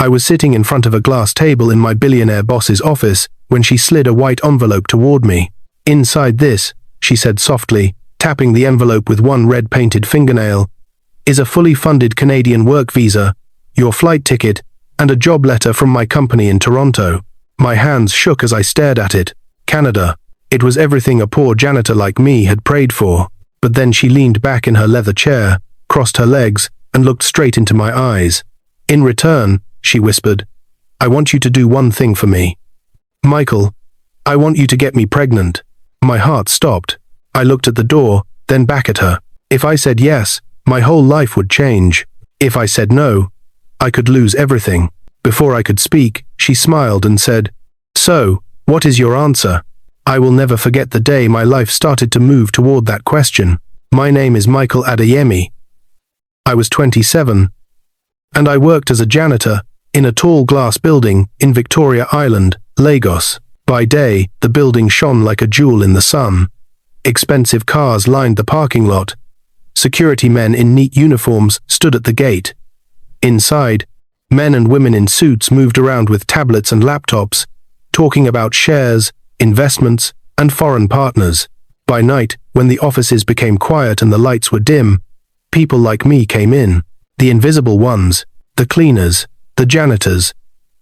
I was sitting in front of a glass table in my billionaire boss's office when she slid a white envelope toward me. "Inside this," she said softly, tapping the envelope with one red-painted fingernail, "is a fully funded Canadian work visa, your flight ticket, and a job letter from my company in Toronto." My hands shook as I stared at it. Canada. It was everything a poor janitor like me had prayed for. But then she leaned back in her leather chair, crossed her legs, and looked straight into my eyes. "In return," she whispered, "I want you to do one thing for me. Michael, I want you to get me pregnant." My heart stopped. I looked at the door, then back at her. If I said yes, my whole life would change. If I said no, I could lose everything. Before I could speak, she smiled and said, "So, what is your answer?" I will never forget the day my life started to move toward that question. My name is Michael Adeyemi. I was 27, and I worked as a janitor in a tall glass building in Victoria Island, Lagos. By day, the building shone like a jewel in the sun. Expensive cars lined the parking lot. Security men in neat uniforms stood at the gate. Inside, men and women in suits moved around with tablets and laptops, talking about shares, investments, and foreign partners. By night, when the offices became quiet and the lights were dim, people like me came in. The invisible ones, the cleaners, the janitors,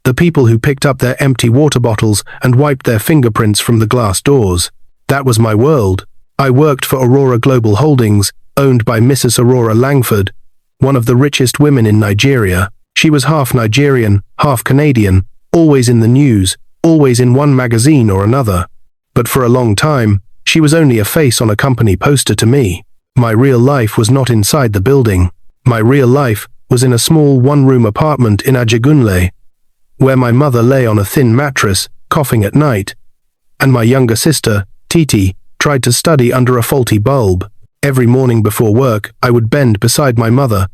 the people who picked up their empty water bottles and wiped their fingerprints from the glass doors. That was my world. I worked for Aurora Global Holdings, owned by Mrs. Aurora Langford, one of the richest women in Nigeria. She was half Nigerian, half Canadian, always in the news, always in one magazine or another. But for a long time, she was only a face on a company poster to me. My real life was not inside the building. My real life was in a small one-room apartment in Ajegunle, where my mother lay on a thin mattress, coughing at night, and my younger sister, Titi, tried to study under a faulty bulb. Every morning before work, I would bend beside my mother,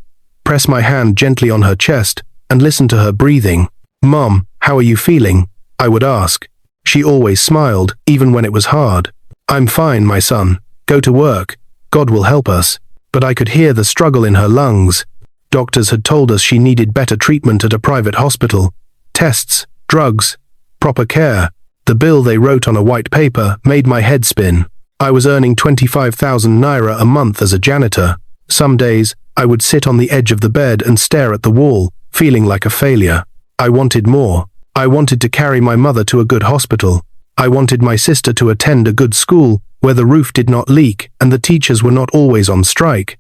press my hand gently on her chest, and listen to her breathing. "Mom, how are you feeling?" I would ask. She always smiled, even when it was hard. "I'm fine, my son. Go to work. God will help us." But I could hear the struggle in her lungs. Doctors had told us she needed better treatment at a private hospital. Tests, drugs, proper care. The bill they wrote on a white paper made my head spin. I was earning 25,000 naira a month as a janitor. Some days, I would sit on the edge of the bed and stare at the wall, feeling like a failure. I wanted more. I wanted to carry my mother to a good hospital. I wanted my sister to attend a good school where the roof did not leak and the teachers were not always on strike.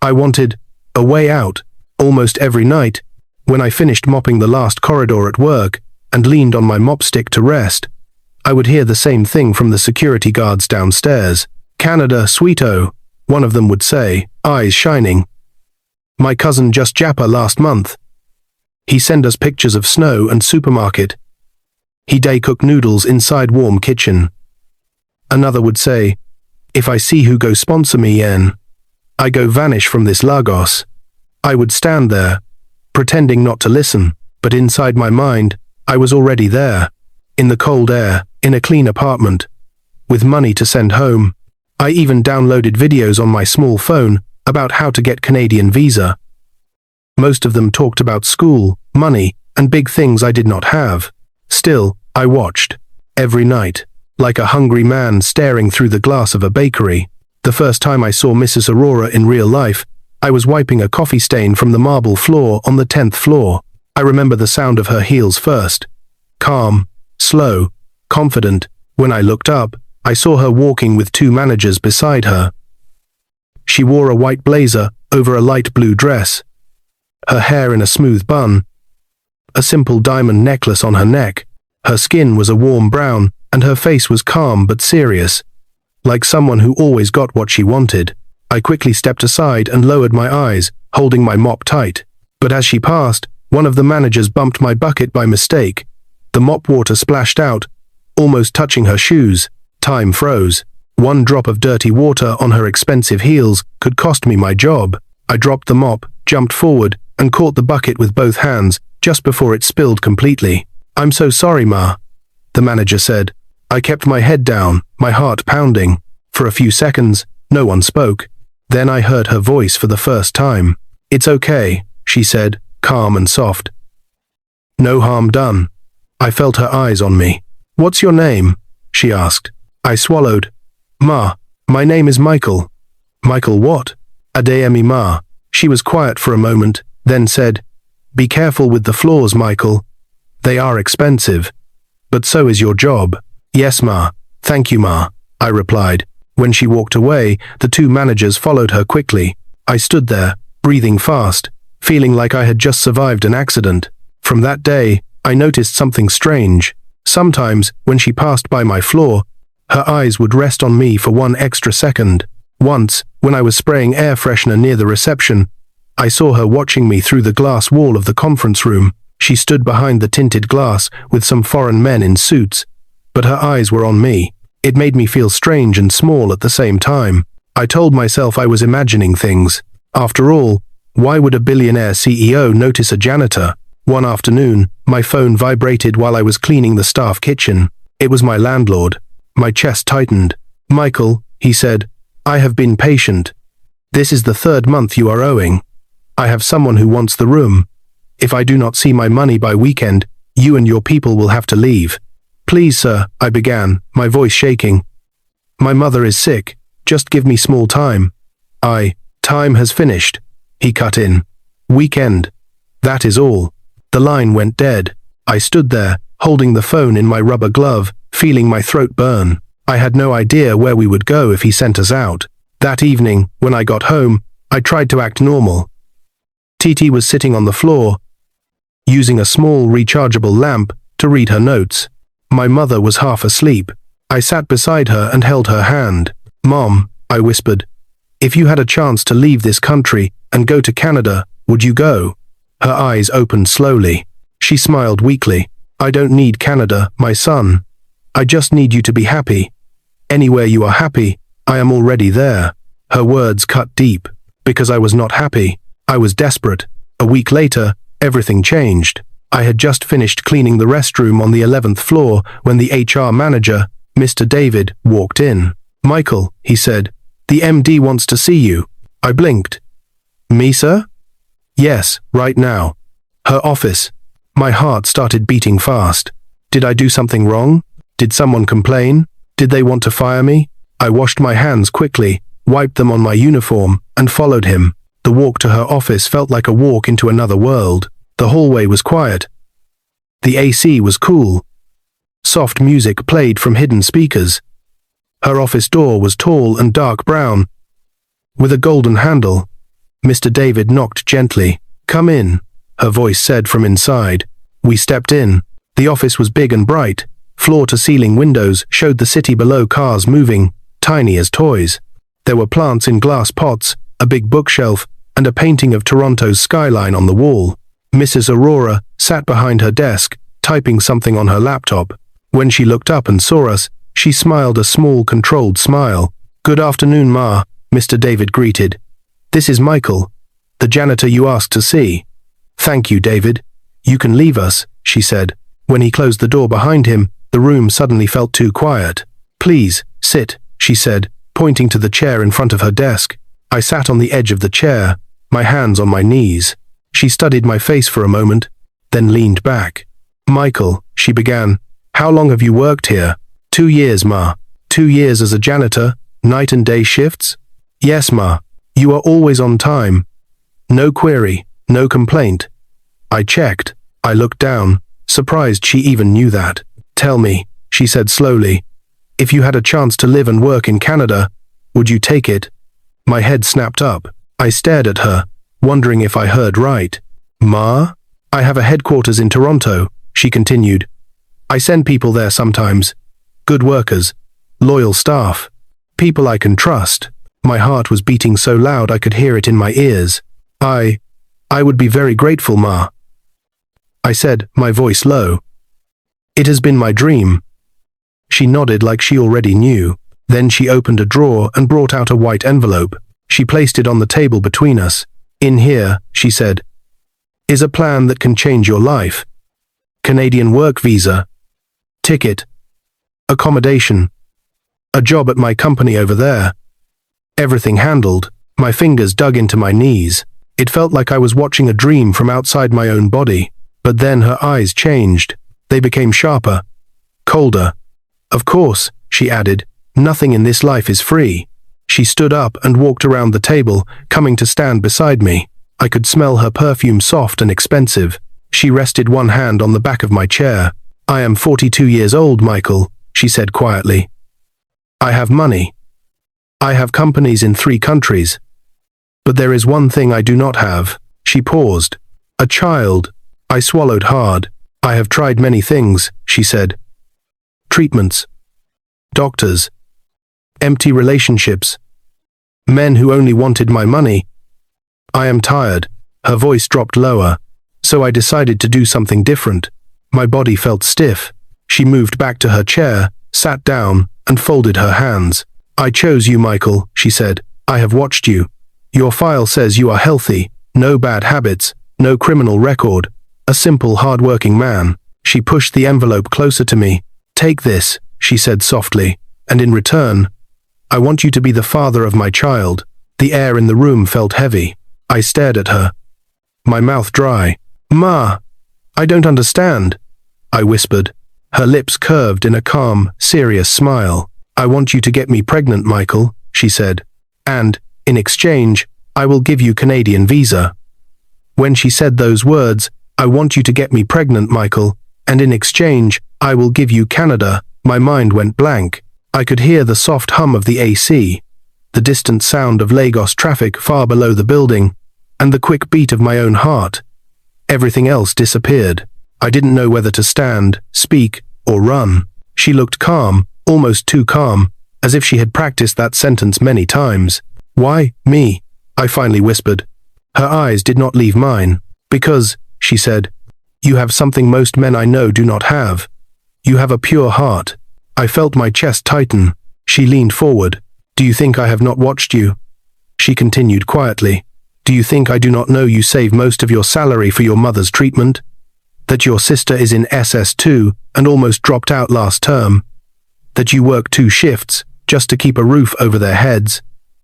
I wanted a way out. Almost every night, when I finished mopping the last corridor at work and leaned on my mop stick to rest, I would hear the same thing from the security guards downstairs. "Canada, sweeto," one of them would say, eyes shining. "My cousin just Japa last month. He sent us pictures of snow and supermarket. He day cook noodles inside warm kitchen." Another would say, "If I see who go sponsor me yen, I go vanish from this Lagos." I would stand there, pretending not to listen, but inside my mind, I was already there, in the cold air, in a clean apartment, with money to send home. I even downloaded videos on my small phone about how to get Canadian visa. Most of them talked about school, money, and big things I did not have. Still, I watched, every night, like a hungry man staring through the glass of a bakery. The first time I saw Mrs. Aurora in real life, I was wiping a coffee stain from the marble floor on the 10th floor. I remember the sound of her heels first. Calm, slow, confident. When I looked up, I saw her walking with two managers beside her. She wore a white blazer over a light blue dress, her hair in a smooth bun, a simple diamond necklace on her neck. Her skin was a warm brown, and her face was calm but serious, like someone who always got what she wanted. I quickly stepped aside and lowered my eyes, holding my mop tight. But as she passed, one of the managers bumped my bucket by mistake. The mop water splashed out, almost touching her shoes. Time froze. One drop of dirty water on her expensive heels could cost me my job. I dropped the mop, jumped forward, and caught the bucket with both hands, just before it spilled completely. "I'm so sorry, Ma," the manager said. I kept my head down, my heart pounding. For a few seconds, no one spoke. Then I heard her voice for the first time. "It's okay," she said, calm and soft. No harm done. I felt her eyes on me. What's your name? She asked. I swallowed. Ma, my name is Michael. Michael what? Adeyemi Ma. She was quiet for a moment, then said, Be careful with the floors, Michael. They are expensive. But so is your job. Yes, Ma. Thank you, Ma, I replied. When she walked away, the two managers followed her quickly. I stood there, breathing fast, feeling like I had just survived an accident. From that day, I noticed something strange. Sometimes, when she passed by my floor, her eyes would rest on me for 1 extra second. Once, when I was spraying air freshener near the reception, I saw her watching me through the glass wall of the conference room. She stood behind the tinted glass with some foreign men in suits, but her eyes were on me. It made me feel strange and small at the same time. I told myself I was imagining things. After all, why would a billionaire CEO notice a janitor? One afternoon, my phone vibrated while I was cleaning the staff kitchen. It was my landlord. My chest tightened. Michael, he said, I have been patient. This is the 3rd month you are owing. I have someone who wants the room. If I do not see my money by weekend, you and your people will have to leave. Please, sir, I began, my voice shaking. My mother is sick. Just give me small time. Time has finished. He cut in. Weekend. That is all. The line went dead. I stood there, holding the phone in my rubber glove, feeling my throat burn. I had no idea where we would go if he sent us out. That evening, when I got home, I tried to act normal. Titi was sitting on the floor, using a small rechargeable lamp to read her notes. My mother was half asleep. I sat beside her and held her hand. Mom, I whispered, if you had a chance to leave this country and go to Canada, would you go? Her eyes opened slowly. She smiled weakly. I don't need Canada, my son. I just need you to be happy. Anywhere you are happy, I am already there. Her words cut deep. Because I was not happy. I was desperate. A week later, everything changed. I had just finished cleaning the restroom on the 11th floor when the HR manager, Mr. David, walked in. Michael, he said, the MD wants to see you. I blinked. Me, sir? Yes, right now. Her office. My heart started beating fast. Did I do something wrong? Did someone complain? Did they want to fire me? I washed my hands quickly, wiped them on my uniform, and followed him. The walk to her office felt like a walk into another world. The hallway was quiet. The AC was cool. Soft music played from hidden speakers. Her office door was tall and dark brown, with a golden handle. Mr. David knocked gently. Come in, her voice said from inside. We stepped in. The office was big and bright. Floor-to-ceiling windows showed the city below, cars moving, tiny as toys. There were plants in glass pots, a big bookshelf, and a painting of Toronto's skyline on the wall. Mrs. Aurora sat behind her desk, typing something on her laptop. When she looked up and saw us, she smiled a small, controlled smile. Good afternoon, Ma, Mr. David greeted. This is Michael, the janitor you asked to see. Thank you, David. You can leave us, she said. When he closed the door behind him, the room suddenly felt too quiet. Please, sit, she said, pointing to the chair in front of her desk. I sat on the edge of the chair, my hands on my knees. She studied my face for a moment, then leaned back. Michael, she began, how long have you worked here? 2 years, Ma. 2 years as a janitor, night and day shifts? Yes, Ma. You are always on time. No query, no complaint. I checked. I looked down, surprised she even knew that. Tell me, she said slowly, if you had a chance to live and work in Canada, would you take it? My head snapped up. I stared at her, wondering if I heard right. Ma? I have a headquarters in Toronto, she continued. I send people there sometimes. Good workers, loyal staff, people I can trust. My heart was beating so loud I could hear it in my ears. I would be very grateful, Ma. I said, my voice low. It has been my dream. She nodded like she already knew. Then she opened a drawer and brought out a white envelope. She placed it on the table between us. In here, she said, is a plan that can change your life. Canadian work visa, ticket, accommodation, a job at my company over there. Everything handled. My fingers dug into my knees. It felt like I was watching a dream from outside my own body. But then her eyes changed. They became sharper, colder. Of course, she added, nothing in this life is free. She stood up and walked around the table, coming to stand beside me. I could smell her perfume, soft and expensive. She rested one hand on the back of my chair. I am 42 years old, Michael, she said quietly. I have money. I have companies in 3 countries. But there is one thing I do not have. She paused. A child. I swallowed hard. I have tried many things, she said. Treatments. Doctors. Empty relationships. Men who only wanted my money. I am tired. Her voice dropped lower. So I decided to do something different. My body felt stiff. She moved back to her chair, sat down, and folded her hands. I chose you, Michael, she said. I have watched you. Your file says you are healthy, no bad habits, no criminal record, a simple, hard-working man. She pushed the envelope closer to me. Take this, she said softly, and in return, I want you to be the father of my child. The air in the room felt heavy. I stared at her, my mouth dry. Ma, I don't understand, I whispered. Her lips curved in a calm, serious smile. I want you to get me pregnant, Michael, she said. And, in exchange, I will give you Canadian visa. When she said those words, I want you to get me pregnant, Michael, and in exchange, I will give you Canada, my mind went blank. I could hear the soft hum of the AC, the distant sound of Lagos traffic far below the building, and the quick beat of my own heart. Everything else disappeared. I didn't know whether to stand, speak, or run. She looked calm, almost too calm, as if she had practiced that sentence many times. Why, me? I finally whispered. Her eyes did not leave mine. Because, she said, you have something most men I know do not have. You have a pure heart. I felt my chest tighten. She leaned forward. Do you think I have not watched you? She continued quietly. Do you think I do not know you save most of your salary for your mother's treatment? That your sister is in SS2 and almost dropped out last term? That you work 2 shifts just to keep a roof over their heads?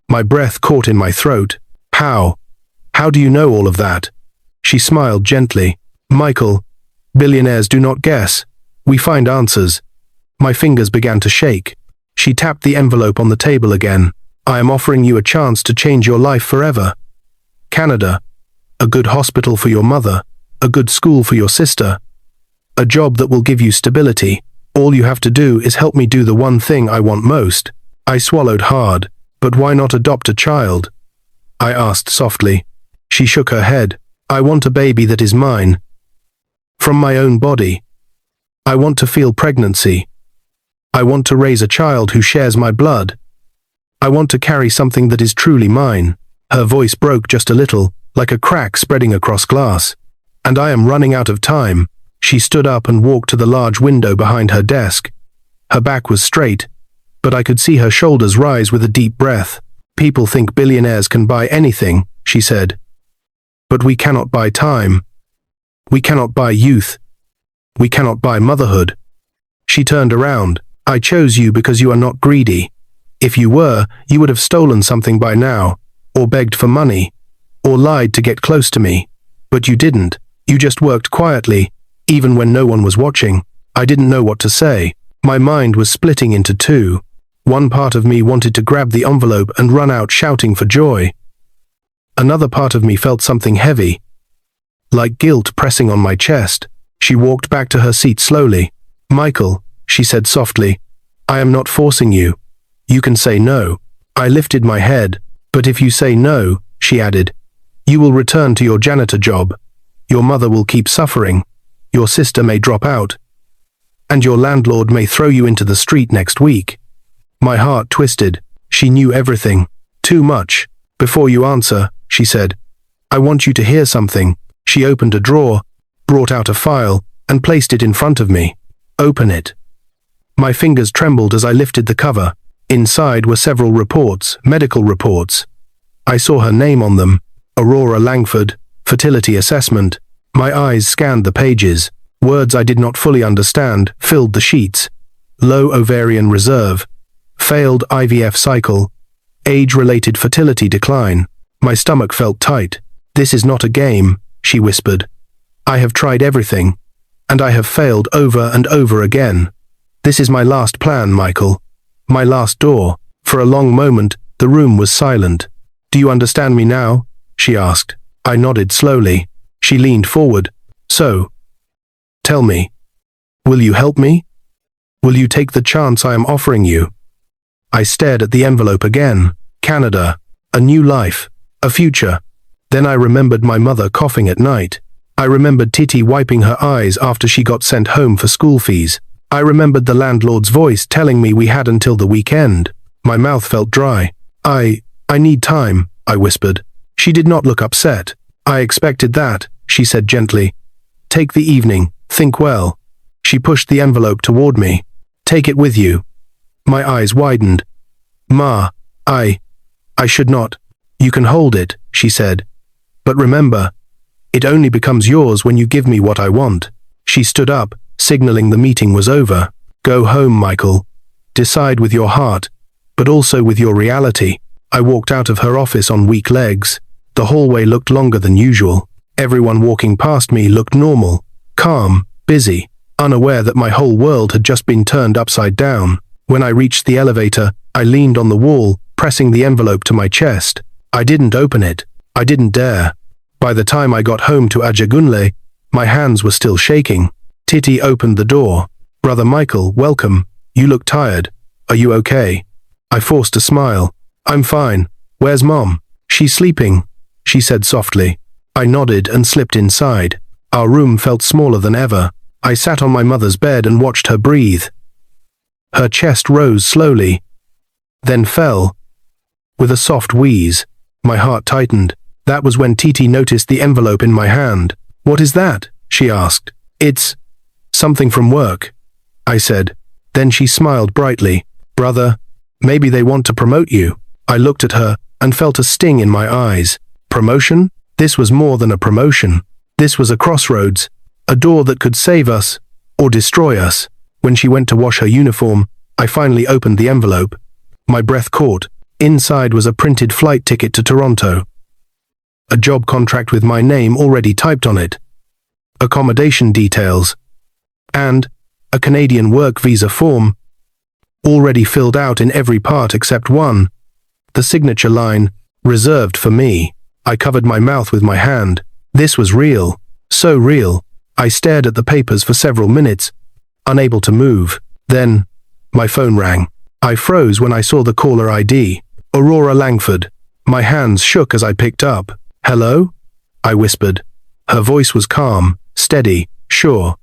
My breath caught in my throat. How? How do you know all of that? She smiled gently. Michael, billionaires do not guess. We find answers. My fingers began to shake. She tapped the envelope on the table again. I am offering you a chance to change your life forever. Canada, a good hospital for your mother, a good school for your sister, a job that will give you stability. All you have to do is help me do the one thing I want most. I swallowed hard. But why not adopt a child? I asked softly. She shook her head. I want a baby that is mine. From my own body. I want to feel pregnancy. I want to raise a child who shares my blood. I want to carry something that is truly mine. Her voice broke just a little, like a crack spreading across glass. And I am running out of time. She stood up and walked to the large window behind her desk. Her back was straight, but I could see her shoulders rise with a deep breath. People think billionaires can buy anything, she said. But we cannot buy time. We cannot buy youth. We cannot buy motherhood. She turned around. I chose you because you are not greedy. If you were, you would have stolen something by now, or begged for money, or lied to get close to me. But you didn't. You just worked quietly, even when no one was watching. I didn't know what to say. My mind was splitting into 2. One part of me wanted to grab the envelope and run out shouting for joy. Another part of me felt something heavy, like guilt pressing on my chest. She walked back to her seat slowly. Michael, she said softly, I am not forcing you. You can say no. I lifted my head. But if you say no, she added, you will return to your janitor job. Your mother will keep suffering. Your sister may drop out. And your landlord may throw you into the street next week. My heart twisted. She knew everything. Too much. Before you answer, she said, I want you to hear something. She opened a drawer, brought out a file, and placed it in front of me. Open it. My fingers trembled as I lifted the cover. Inside were several reports, medical reports. I saw her name on them. Aurora Langford, fertility assessment. My eyes scanned the pages. Words I did not fully understand filled the sheets. Low ovarian reserve. Failed IVF cycle. Age-related fertility decline. My stomach felt tight. This is not a game, she whispered. I have tried everything, and I have failed over and over again. This is my last plan, Michael. My last door. For a long moment, the room was silent. Do you understand me now? She asked. I nodded slowly. She leaned forward. So, tell me, will you help me? Will you take the chance I am offering you? I stared at the envelope again. Canada. A new life. A future. Then I remembered my mother coughing at night. I remembered Titi wiping her eyes after she got sent home for school fees. I remembered the landlord's voice telling me we had until the weekend. My mouth felt dry. I need time, I whispered. She did not look upset. I expected that, she said gently. Take the evening, think well. She pushed the envelope toward me. Take it with you. My eyes widened. Ma, I should not. You can hold it, she said. But remember, it only becomes yours when you give me what I want. She stood up, signaling the meeting was over. Go home, Michael. Decide with your heart, but also with your reality. I walked out of her office on weak legs. The hallway looked longer than usual. Everyone walking past me looked normal, calm, busy, unaware that my whole world had just been turned upside down. When I reached the elevator, I leaned on the wall, pressing the envelope to my chest. I didn't open it. I didn't dare. By the time I got home to Ajagunle, my hands were still shaking. Titi opened the door. Brother Michael, welcome. You look tired. Are you okay? I forced a smile. I'm fine. Where's Mom? She's sleeping, she said softly. I nodded and slipped inside. Our room felt smaller than ever. I sat on my mother's bed and watched her breathe. Her chest rose slowly, then fell. With a soft wheeze, my heart tightened. That was when Titi noticed the envelope in my hand. What is that? She asked. It's something from work, I said. Then she smiled brightly. Brother, maybe they want to promote you. I looked at her and felt a sting in my eyes. Promotion? This was more than a promotion. This was a crossroads, a door that could save us or destroy us. When she went to wash her uniform, I finally opened the envelope. My breath caught. Inside was a printed flight ticket to Toronto. A job contract with my name already typed on it. Accommodation details. And a Canadian work visa form, already filled out in every part except one. The signature line, reserved for me. I covered my mouth with my hand. This was real. So real. I stared at the papers for several minutes, unable to move. Then, my phone rang. I froze when I saw the caller ID. Aurora Langford. My hands shook as I picked up. Hello? I whispered. Her voice was calm, steady, sure.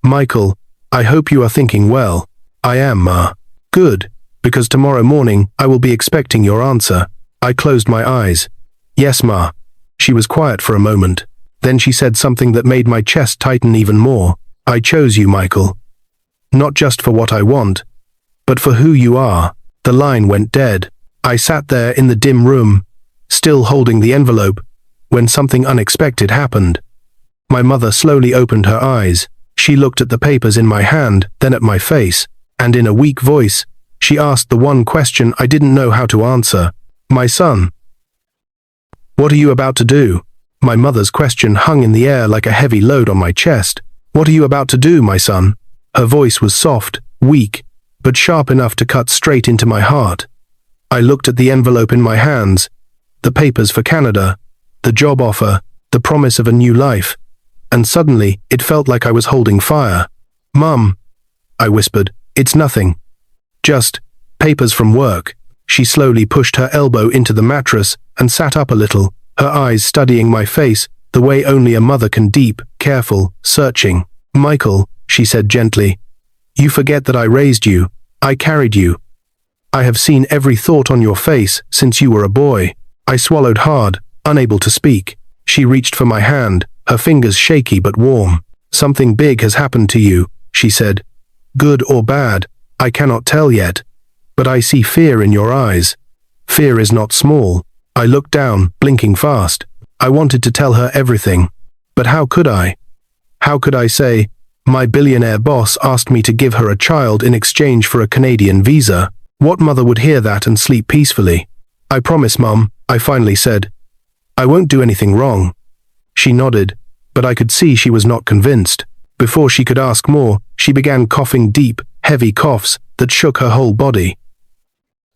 Michael, I hope you are thinking well. I am, Ma. Good, because tomorrow morning I will be expecting your answer. I closed my eyes. Yes, Ma. She was quiet for a moment. Then she said something that made my chest tighten even more. I chose you, Michael. Not just for what I want, but for who you are. The line went dead. I sat there in the dim room, still holding the envelope, when something unexpected happened. My mother slowly opened her eyes. She looked at the papers in my hand, then at my face, and in a weak voice, she asked the one question I didn't know how to answer. My son, what are you about to do? My mother's question hung in the air like a heavy load on my chest. What are you about to do, my son? Her voice was soft, weak, but sharp enough to cut straight into my heart. I looked at the envelope in my hands, the papers for Canada, the job offer, the promise of a new life, and suddenly it felt like I was holding fire. Mum, I whispered, it's nothing. Just papers from work. She slowly pushed her elbow into the mattress and sat up a little, her eyes studying my face the way only a mother can, deep, careful, searching. Michael, she said gently, you forget that I raised you. I carried you. I have seen every thought on your face since you were a boy. I swallowed hard, unable to speak. She reached for my hand, her fingers shaky but warm. Something big has happened to you, she said. Good or bad, I cannot tell yet. But I see fear in your eyes. Fear is not small. I looked down, blinking fast. I wanted to tell her everything. But how could I? How could I say, my billionaire boss asked me to give her a child in exchange for a Canadian visa? What mother would hear that and sleep peacefully? I promise, Mum, I finally said. I won't do anything wrong. She nodded. but I could see she was not convinced. Before she could ask more, she began coughing deep, heavy coughs that shook her whole body.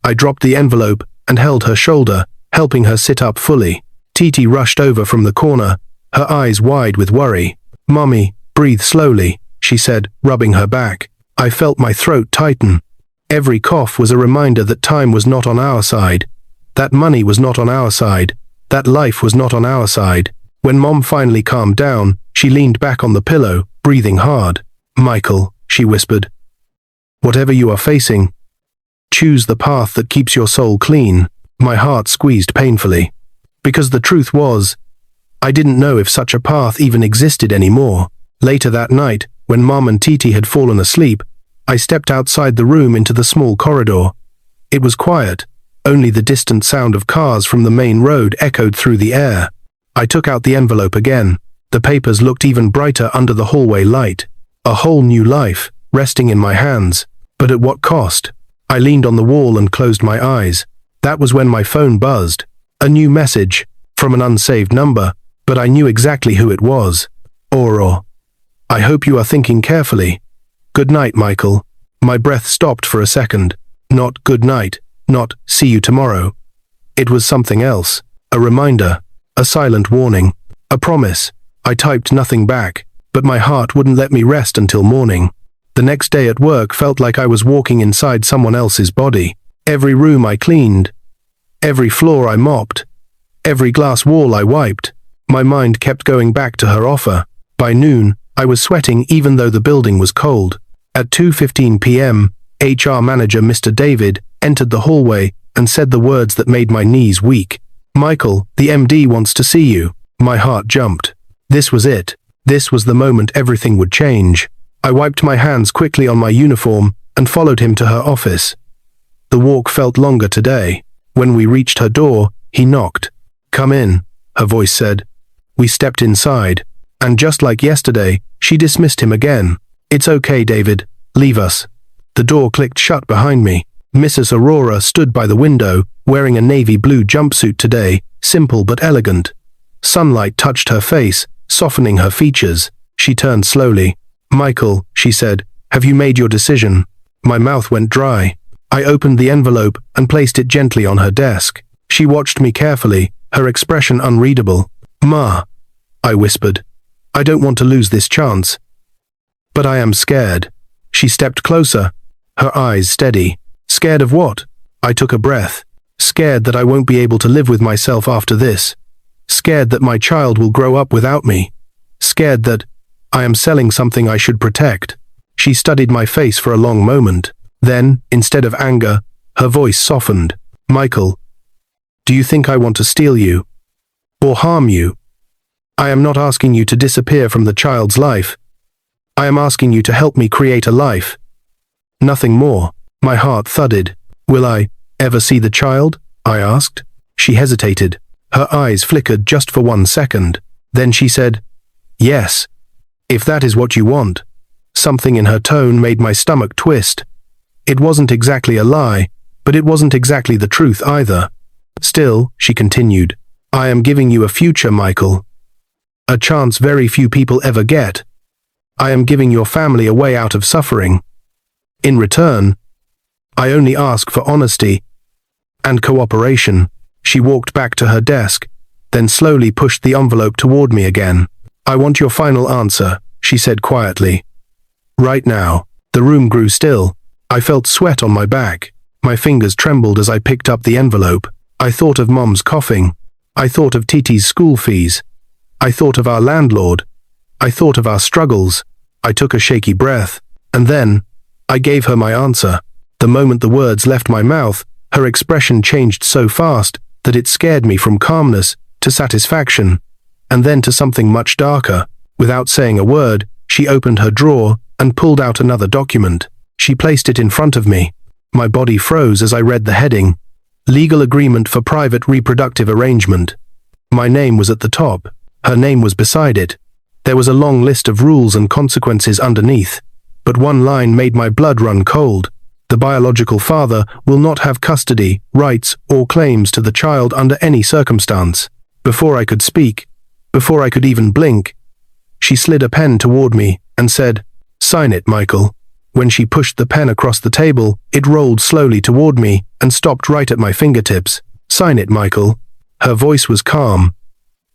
I dropped the envelope and held her shoulder, helping her sit up fully. Titi rushed over from the corner, her eyes wide with worry. "Mommy, breathe slowly," she said, rubbing her back. I felt my throat tighten. Every cough was a reminder that time was not on our side. That money was not on our side. That life was not on our side. When Mom finally calmed down, she leaned back on the pillow, breathing hard. "Michael," she whispered, "whatever you are facing, choose the path that keeps your soul clean." My heart squeezed painfully. Because the truth was, I didn't know if such a path even existed anymore. Later that night, when Mom and Titi had fallen asleep, I stepped outside the room into the small corridor. It was quiet. Only the distant sound of cars from the main road echoed through the air. I took out the envelope again. The papers looked even brighter under the hallway light. A whole new life, resting in my hands. But at what cost? I leaned on the wall and closed my eyes. That was when my phone buzzed. A new message, from an unsaved number, but I knew exactly who it was. Aurora. "I hope you are thinking carefully. Good night, Michael." My breath stopped for a second. Not good night, not see you tomorrow. It was something else. A reminder, a silent warning, a promise. I typed nothing back, but my heart wouldn't let me rest until morning. The next day at work felt like I was walking inside someone else's body. Every room I cleaned, every floor I mopped, every glass wall I wiped. My mind kept going back to her offer. By noon, I was sweating even though the building was cold. At 2:15 p.m., HR manager Mr. David entered the hallway and said the words that made my knees weak. "Michael, the MD wants to see you." My heart jumped. This was it. This was the moment everything would change. I wiped my hands quickly on my uniform and followed him to her office. The walk felt longer today. When we reached her door, he knocked. "Come in," her voice said. We stepped inside, and just like yesterday, she dismissed him again. "It's okay, David. Leave us." The door clicked shut behind me. Mrs. Aurora stood by the window, wearing a navy blue jumpsuit today, simple but elegant. Sunlight touched her face, softening her features. She turned slowly. "Michael," she said, "have you made your decision?" My mouth went dry. I opened the envelope and placed it gently on her desk. She watched me carefully, her expression unreadable. "Ma," I whispered, "I don't want to lose this chance. But I am scared." She stepped closer, her eyes steady. "Scared of what?" I took a breath. "Scared that I won't be able to live with myself after this. Scared that my child will grow up without me. Scared that I am selling something I should protect." She studied my face for a long moment. Then, instead of anger, her voice softened. "Michael, do you think I want to steal you? Or harm you? I am not asking you to disappear from the child's life. I am asking you to help me create a life. Nothing more." My heart thudded. "Will I ever see the child?" I asked. She hesitated. Her eyes flickered just for 1 second. Then she said, "Yes, if that is what you want." Something in her tone made my stomach twist. It wasn't exactly a lie, but it wasn't exactly the truth either. "Still," she continued, "I am giving you a future, Michael. A chance very few people ever get. I am giving your family a way out of suffering. In return, I only ask for honesty and cooperation." She walked back to her desk, then slowly pushed the envelope toward me again. "I want your final answer," she said quietly. "Right now." The room grew still. I felt sweat on my back. My fingers trembled as I picked up the envelope. I thought of Mom's coughing. I thought of Titi's school fees. I thought of our landlord. I thought of our struggles. I took a shaky breath, and then I gave her my answer. The moment the words left my mouth, her expression changed so fast that it scared me from calmness to satisfaction, and then to something much darker. Without saying a word, she opened her drawer and pulled out another document. She placed it in front of me. My body froze as I read the heading, "Legal Agreement for Private Reproductive Arrangement." My name was at the top. Her name was beside it. There was a long list of rules and consequences underneath, but one line made my blood run cold. The biological father will not have custody, rights, or claims to the child under any circumstance. Before I could speak, before I could even blink, She slid a pen toward me and said, "Sign it, Michael." When she pushed the pen across the table, it rolled slowly toward me and stopped right at my fingertips. "Sign it, Michael." Her voice was calm.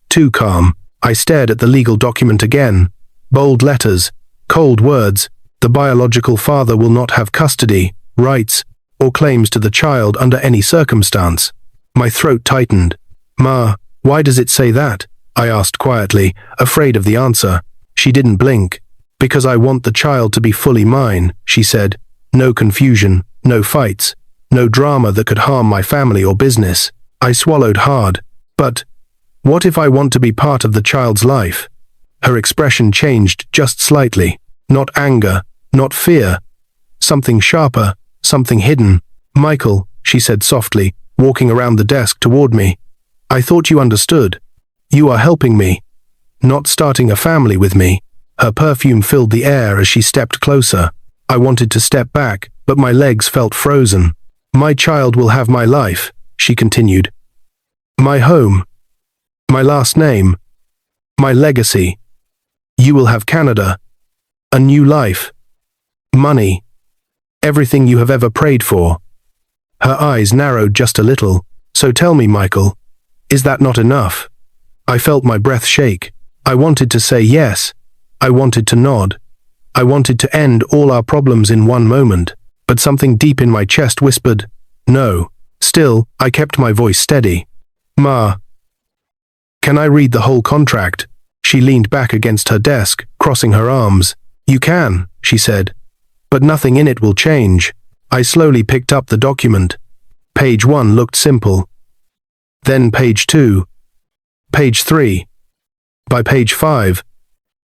Too calm. I stared at the legal document again. Bold letters, cold words. The biological father will not have custody, rights, or claims to the child under any circumstance. My throat tightened. "Ma, why does it say that?" I asked quietly, afraid of the answer. She didn't blink. "Because I want the child to be fully mine," she said. "No confusion, no fights, no drama that could harm my family or business." I swallowed hard. "But what if I want to be part of the child's life?" Her expression changed just slightly. Not anger, not fear. Something sharper, something hidden. "Michael," she said softly, walking around the desk toward me. "I thought you understood. You are helping me, not starting a family with me." Her perfume filled the air as she stepped closer. I wanted to step back, but my legs felt frozen. "My child will have my life," she continued. "My home. My last name. My legacy. You will have Canada. A new life. Money. Everything you have ever prayed for." Her eyes narrowed just a little. "So tell me, Michael, is that not enough?" I felt my breath shake. I wanted to say yes. I wanted to nod. I wanted to end all our problems in one moment, but something deep in my chest whispered, "No." Still, I kept my voice steady. "Ma, can I read the whole contract?" She leaned back against her desk, crossing her arms. "You can," she said, "but nothing in it will change." I slowly picked up the document. Page 1 looked simple. Then page 2. Page 3. By page 5,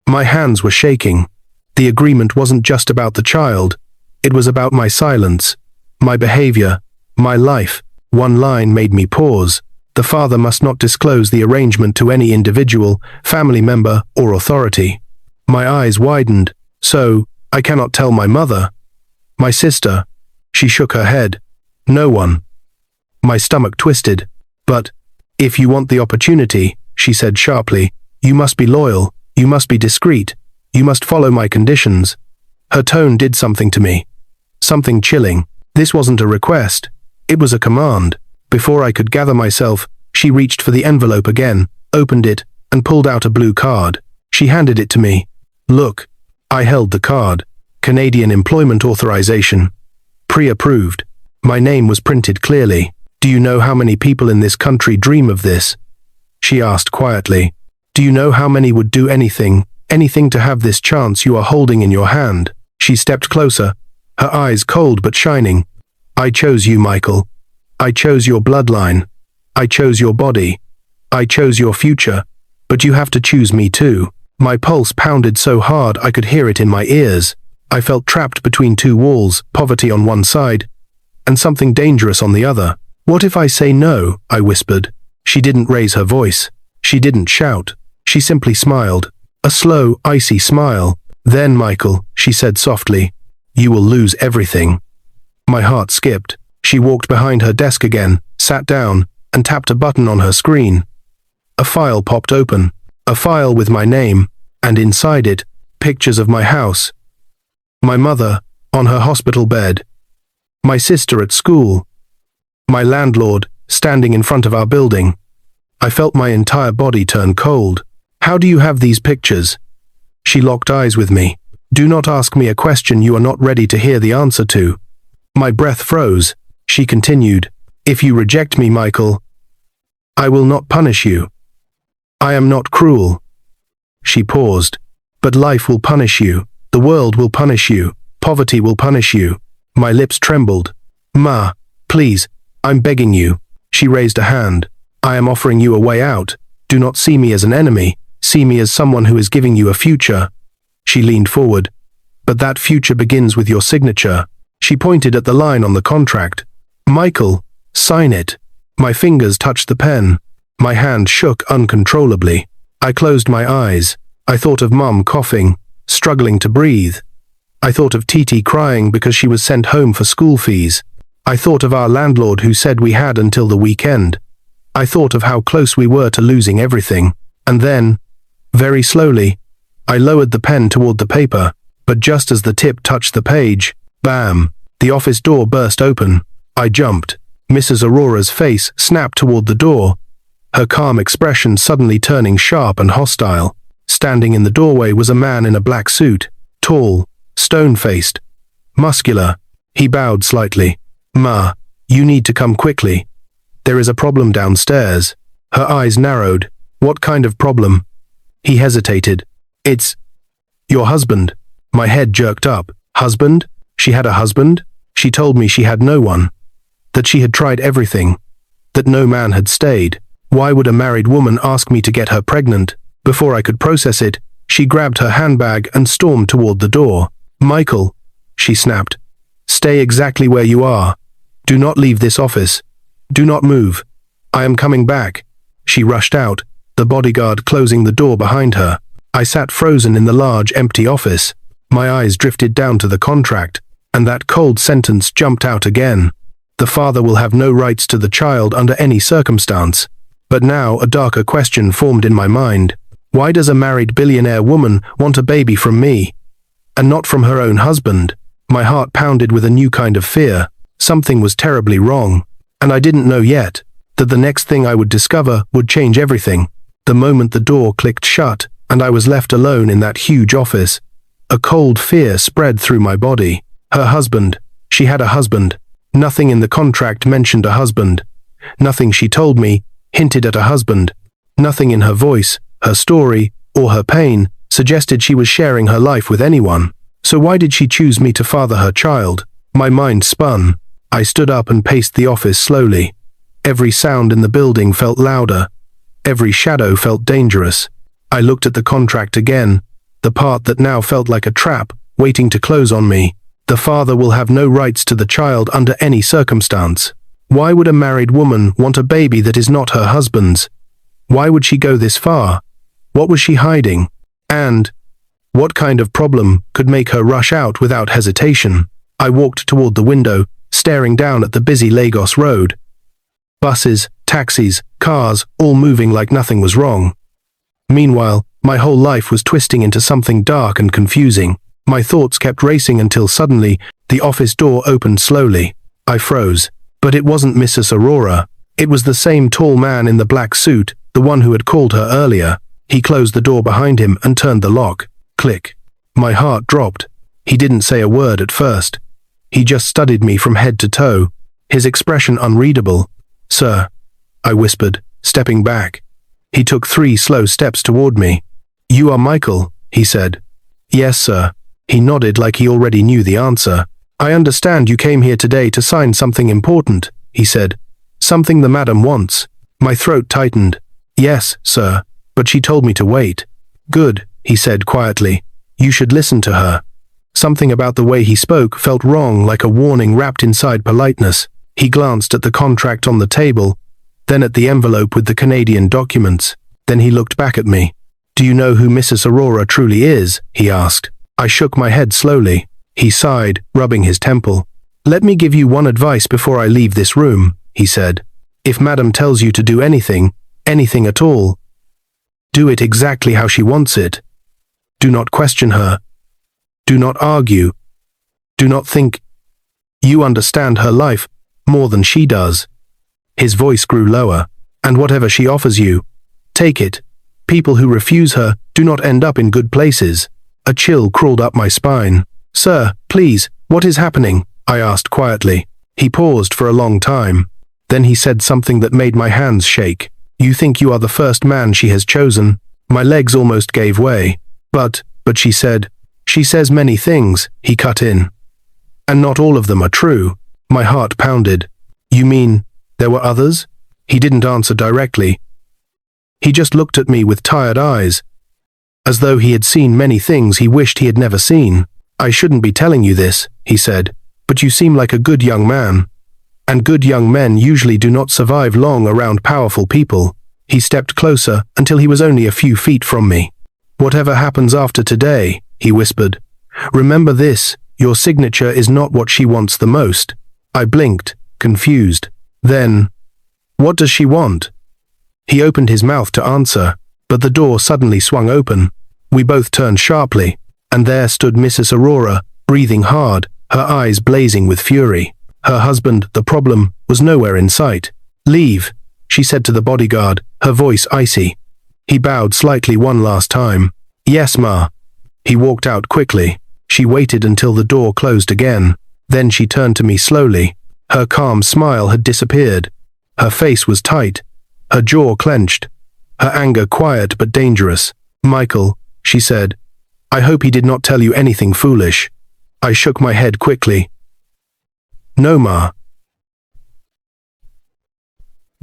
my hands were shaking. The agreement wasn't just about the child. It was about my silence, my behavior, my life. One line made me pause. The father must not disclose the arrangement to any individual, family member, or authority. My eyes widened. "So, I cannot tell my mother? My sister?" She shook her head. "No one." My stomach twisted. "But, if you want the opportunity," she said sharply, "you must be loyal. You must be discreet. You must follow my conditions." Her tone did something to me. Something chilling. This wasn't a request. It was a command. Before I could gather myself, she reached for the envelope again, opened it, and pulled out a blue card. She handed it to me. "Look." I held the card. Canadian Employment Authorization. Pre-approved. My name was printed clearly. "Do you know how many people in this country dream of this?" She asked quietly. "Do you know how many would do anything to have this chance you are holding in your hand?" She stepped closer, her eyes cold but shining. "I chose you, Michael. I chose your bloodline. I chose your body. I chose your future. But you have to choose me too." My pulse pounded so hard I could hear it in my ears. I felt trapped between two walls, poverty on one side, and something dangerous on the other. "What if I say no?" I whispered. She didn't raise her voice. She didn't shout. She simply smiled. A slow, icy smile. "Then, Michael," she said softly, "you will lose everything." My heart skipped. She walked behind her desk again, sat down, and tapped a button on her screen. A file popped open. A file with my name, and inside it, pictures of my house. My mother, on her hospital bed. My sister at school. My landlord, standing in front of our building. I felt my entire body turn cold. "How do you have these pictures?" She locked eyes with me. "Do not ask me a question you are not ready to hear the answer to." My breath froze. She continued, "If you reject me, Michael, I will not punish you. I am not cruel." She paused. "But life will punish you. The world will punish you. Poverty will punish you." My lips trembled. "Ma, please, I'm begging you." She raised a hand. "I am offering you a way out. Do not see me as an enemy. See me as someone who is giving you a future." She leaned forward. "But that future begins with your signature." She pointed at the line on the contract. "Michael, sign it." My fingers touched the pen. My hand shook uncontrollably. I closed my eyes. I thought of Mum coughing, struggling to breathe. I thought of Titi crying because she was sent home for school fees. I thought of our landlord who said we had until the weekend. I thought of how close we were to losing everything. And then, very slowly, I lowered the pen toward the paper, but just as the tip touched the page, bam, the office door burst open. I jumped. Mrs. Aurora's face snapped toward the door, her calm expression suddenly turning sharp and hostile. Standing in the doorway was a man in a black suit, tall, stone-faced, muscular. He bowed slightly. "Ma, you need to come quickly. There is a problem downstairs." Her eyes narrowed. "What kind of problem?" He hesitated. "It's your husband." My head jerked up. Husband? She had a husband? She told me she had no one. That she had tried everything. That no man had stayed. Why would a married woman ask me to get her pregnant? Before I could process it, she grabbed her handbag and stormed toward the door. "Michael," she snapped. "Stay exactly where you are. Do not leave this office. Do not move. I am coming back." She rushed out, the bodyguard closing the door behind her. I sat frozen in the large, empty office. My eyes drifted down to the contract, and that cold sentence jumped out again. The father will have no rights to the child under any circumstance. But now a darker question formed in my mind. Why does a married billionaire woman want a baby from me, and not from her own husband? My heart pounded with a new kind of fear. Something was terribly wrong, and I didn't know yet that the next thing I would discover would change everything. The moment the door clicked shut, and I was left alone in that huge office, a cold fear spread through my body. Her husband. She had a husband. Nothing in the contract mentioned a husband. Nothing she told me hinted at a husband. Nothing in her voice, her story, or her pain suggested she was sharing her life with anyone. So why did she choose me to father her child? My mind spun. I stood up and paced the office slowly. Every sound in the building felt louder. Every shadow felt dangerous. I looked at the contract again, the part that now felt like a trap, waiting to close on me. The father will have no rights to the child under any circumstance. Why would a married woman want a baby that is not her husband's? Why would she go this far? What was she hiding? And what kind of problem could make her rush out without hesitation? I walked toward the window, staring down at the busy Lagos road. Buses, taxis, cars, all moving like nothing was wrong. Meanwhile, my whole life was twisting into something dark and confusing. My thoughts kept racing until suddenly, the office door opened slowly. I froze. But it wasn't Mrs. Aurora. It was the same tall man in the black suit, the one who had called her earlier. He closed the door behind him and turned the lock. Click. My heart dropped. He didn't say a word at first. He just studied me from head to toe, his expression unreadable. "Sir," I whispered, stepping back. He took 3 slow steps toward me. "You are Michael," he said. "Yes, sir." He nodded like he already knew the answer. "I understand you came here today to sign something important," he said. "Something the madam wants." My throat tightened. "Yes, sir, but she told me to wait." "Good," he said quietly. "You should listen to her." Something about the way he spoke felt wrong, like a warning wrapped inside politeness. He glanced at the contract on the table, then at the envelope with the Canadian documents. Then he looked back at me. "Do you know who Mrs. Aurora truly is?" he asked. I shook my head slowly. He sighed, rubbing his temple. "Let me give you one advice before I leave this room," he said. "If Madam tells you to do anything, anything at all, do it exactly how she wants it. Do not question her. Do not argue. Do not think you understand her life more than she does." His voice grew lower. "And whatever she offers you, take it. People who refuse her do not end up in good places." A chill crawled up my spine. "Sir, please, what is happening?" I asked quietly. He paused for a long time. Then he said something that made my hands shake. "You think you are the first man she has chosen?" My legs almost gave way. But she said, "She says many things," he cut in. "And not all of them are true." My heart pounded. "You mean there were others?" He didn't answer directly. He just looked at me with tired eyes, as though he had seen many things he wished he had never seen. "I shouldn't be telling you this," he said, "but you seem like a good young man. And good young men usually do not survive long around powerful people." He stepped closer until he was only a few feet from me. "Whatever happens after today," he whispered, "remember this, your signature is not what she wants the most." I blinked, confused. Then, "What does she want?" He opened his mouth to answer, but the door suddenly swung open. We both turned sharply, and there stood Mrs. Aurora, breathing hard, her eyes blazing with fury. Her husband, the problem, was nowhere in sight. "Leave," she said to the bodyguard, her voice icy. He bowed slightly one last time. "Yes, ma." He walked out quickly. She waited until the door closed again. Then she turned to me slowly. Her calm smile had disappeared. Her face was tight, her jaw clenched, her anger quiet but dangerous. "Michael," she said, "I hope he did not tell you anything foolish." I shook my head quickly. "No, ma."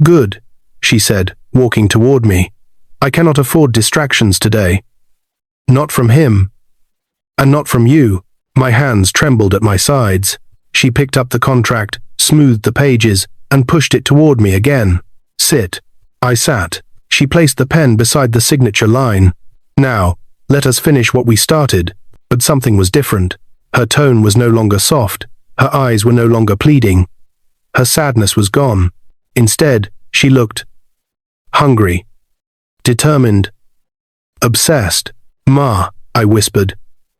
"Good," she said, walking toward me. "I cannot afford distractions today. Not from him. And not from you." My hands trembled at my sides. She picked up the contract, smoothed the pages, and pushed it toward me again. "Sit." I sat. She placed the pen beside the signature line. "Now, let us finish what we started." But something was different. Her tone was no longer soft. Her eyes were no longer pleading. Her sadness was gone. Instead, she looked hungry, determined, obsessed. "Ma," I whispered,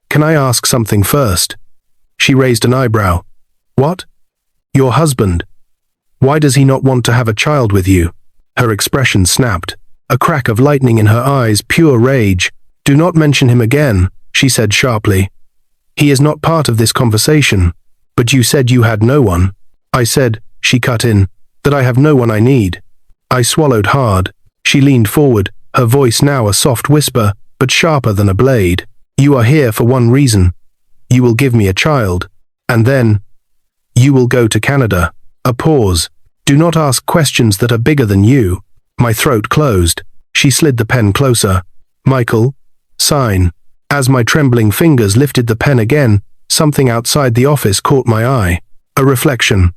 "can I ask something first?" She raised an eyebrow. "What?" "Your husband. Why does he not want to have a child with you?" Her expression snapped. A crack of lightning in her eyes, pure rage. "Do not mention him again," she said sharply. "He is not part of this conversation." "But you said you had no one." "I said," she cut in, "that I have no one I need." I swallowed hard. She leaned forward, her voice now a soft whisper, but sharper than a blade. "You are here for one reason. You will give me a child. And then, you will go to Canada." A pause. "Do not ask questions that are bigger than you." My throat closed. She slid the pen closer. "Michael, sign." As my trembling fingers lifted the pen again, something outside the office caught my eye. A reflection.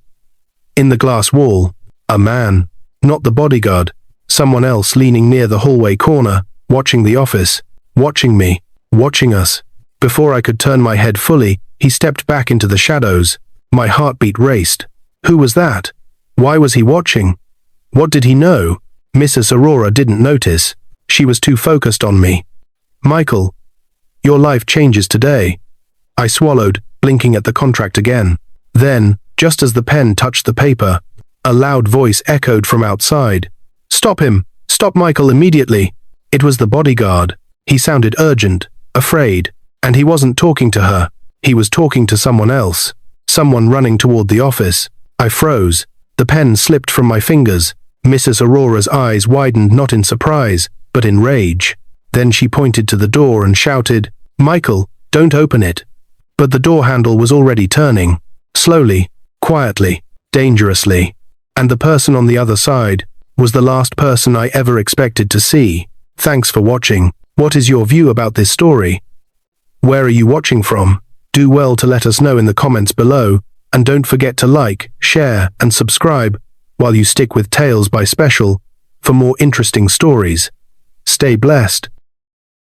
In the glass wall, a man. Not the bodyguard. Someone else leaning near the hallway corner, watching the office, watching me, watching us. Before I could turn my head fully, he stepped back into the shadows. My heartbeat raced. Who was that? Why was he watching? What did he know? Mrs. Aurora didn't notice. She was too focused on me. "Michael, your life changes today." I swallowed, blinking at the contract again. Then, just as the pen touched the paper, a loud voice echoed from outside. "Stop him! Stop Michael immediately!" It was the bodyguard. He sounded urgent, afraid, and he wasn't talking to her. He was talking to someone else. Someone running toward the office. I froze. The pen slipped from my fingers. Mrs. Aurora's eyes widened not in surprise, but in rage. Then she pointed to the door and shouted, "Michael, don't open it." But the door handle was already turning. Slowly, quietly, dangerously. And the person on the other side was the last person I ever expected to see. Thanks for watching. What is your view about this story? Where are you watching from? Do well to let us know in the comments below, and don't forget to like, share, and subscribe while you stick with Tales by Special for more interesting stories. Stay blessed.